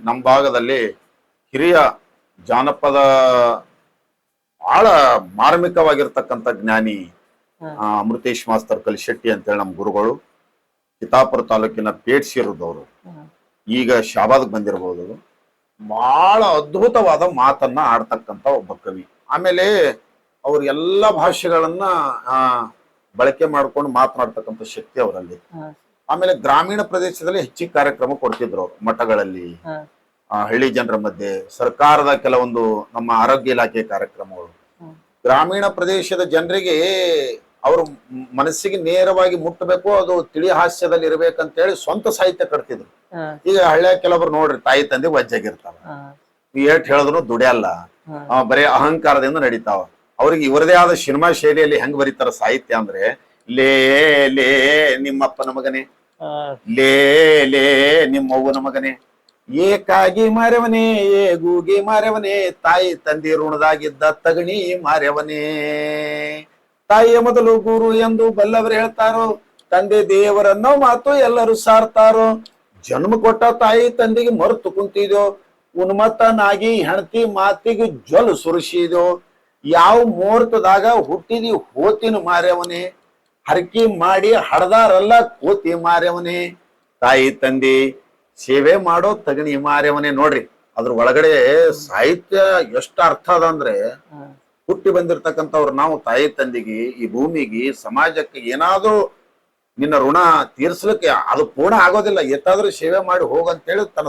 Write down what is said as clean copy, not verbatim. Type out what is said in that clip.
ನಮ್ಮ ಭಾಗದಲ್ಲಿ ಹಿರಿಯ ಜಾನಪದ ಬಹಳ ಮಾರ್ಮಿಕವಾಗಿರ್ತಕ್ಕಂಥ ಜ್ಞಾನಿ ಅಮೃತೇಶ್ ಮಾಸ್ತರ್ ಕಲಿಶೆಟ್ಟಿ ಅಂತೇಳಿ ನಮ್ಮ ಗುರುಗಳು ಚಿತ್ತಾಪುರ ತಾಲೂಕಿನ ಪೇಟ್ಸಿರದವರು. ಈಗ ಶಾಬಾದ್ಗೆ ಬಂದಿರಬಹುದು. ಬಹಳ ಅದ್ಭುತವಾದ ಮಾತನ್ನ ಆಡ್ತಕ್ಕಂಥ ಒಬ್ಬ ಕವಿ. ಆಮೇಲೆ ಅವ್ರ ಎಲ್ಲ ಭಾಷೆಗಳನ್ನ ಬಳಕೆ ಮಾಡ್ಕೊಂಡು ಮಾತನಾಡ್ತಕ್ಕಂಥ ಶಕ್ತಿ ಅವರಲ್ಲಿ. ಆಮೇಲೆ ಗ್ರಾಮೀಣ ಪ್ರದೇಶದಲ್ಲಿ ಹೆಚ್ಚಿಗೆ ಕಾರ್ಯಕ್ರಮ ಕೊಡ್ತಿದ್ರು ಅವರು, ಮಠಗಳಲ್ಲಿ, ಹಳ್ಳಿ ಜನರ ಮಧ್ಯೆ, ಸರ್ಕಾರದ ಕೆಲವೊಂದು ನಮ್ಮ ಆರೋಗ್ಯ ಇಲಾಖೆ ಕಾರ್ಯಕ್ರಮಗಳು ಗ್ರಾಮೀಣ ಪ್ರದೇಶದ ಜನರಿಗೆ ಅವ್ರ ಮನಸ್ಸಿಗೆ ನೇರವಾಗಿ ಮುಟ್ಟಬೇಕು, ಅದು ತಿಳಿ ಹಾಸ್ಯದಲ್ಲಿ ಇರ್ಬೇಕಂತೇಳಿ ಸ್ವಂತ ಸಾಹಿತ್ಯ ಕಟ್ತಿದ್ರು. ಈಗ ಹಳ್ಳಿಯ ಕೆಲವರು ನೋಡ್ರಿ ತಾಯಿ ತಂದೆ ವಜ್ಜಾಗಿರ್ತಾವ, ಏಟ್ ಹೇಳಿದ್ರು ದುಡಿಯಲ್ಲ, ಬರೀ ಅಹಂಕಾರದಿಂದ ನಡೀತಾವ. ಅವ್ರಿಗೆ ಇವರದೇ ಆದ ಸಿನಿಮಾ ಶೈಲಿಯಲ್ಲಿ ಹೆಂಗ್ ಬರೀತಾರ ಸಾಹಿತ್ಯ ಅಂದ್ರೆ, ಲೇ ಲೇ ನಿಮ್ಮಪ್ಪನ ಮಗನೇ, ಲೇ ಲೇ ನಿಮ್ಮವ್ವನ ಮಗನೇ, ಏಕಾಗಿ ಮಾರ್ಯವನೇ, ಏಗೂಗಿ ಮಾರ್ಯವನೇ, ತಾಯಿ ತಂದೆ ಋಣದಾಗಿದ್ದ ತಗಣಿ ಮಾರ್ಯವನೇ. ತಾಯಿಯ ಮೊದಲು ಗುರು ಎಂದು ಬಲ್ಲವರು ಹೇಳ್ತಾರೋ, ತಂದೆ ದೇವರನ್ನೋ ಮಾತು ಎಲ್ಲರೂ ಸಾರ್ತಾರೋ. ಜನ್ಮ ಕೊಟ್ಟ ತಾಯಿ ತಂದೆಗೆ ಮರೆತು ಕುಂತಿದ್ಯೋ, ಉನ್ಮತ್ತನಾಗಿ ಹೆಂಡತಿ ಮಾತಿಗೆ ಜ್ವಲ್ ಸುರಿಸಿದ್ಯೋ. ಯಾವ ಮುಹೂರ್ತದಾಗ ಹುಟ್ಟಿದಿ ಹೋತಿನ ಮಾರ್ಯವನೇ, ಹರಕಿ ಮಾಡಿ ಹಡದಾರಲ್ಲ ಕೋತಿ ಮಾರ್ಯವನೇ. ತಾಯಿ ತಂದೆ ಸೇವೆ ಮಾಡೋ ತಗಣಿ ಮಾರ್ಯವನೇ. ನೋಡ್ರಿ ಅದ್ರ ಒಳಗಡೆ ಸಾಹಿತ್ಯ ಎಷ್ಟು ಅರ್ಥ ಅದ ಅಂದ್ರೆ, ಹುಟ್ಟಿ ಬಂದಿರ್ತಕ್ಕಂಥವ್ರು ನಾವು ತಾಯಿ ತಂದೆಗೆ, ಈ ಭೂಮಿಗೆ, ಸಮಾಜಕ್ಕೆ ಏನಾದ್ರೂ ನಿನ್ನ ಋಣ ತೀರ್ಸ್ಲಿಕ್ಕೆ ಅದು ಪೂರ್ಣ ಆಗೋದಿಲ್ಲ, ಎತ್ತಾದ್ರೂ ಸೇವೆ ಮಾಡಿ ಹೋಗಂತೇಳಿ ತನ್ನ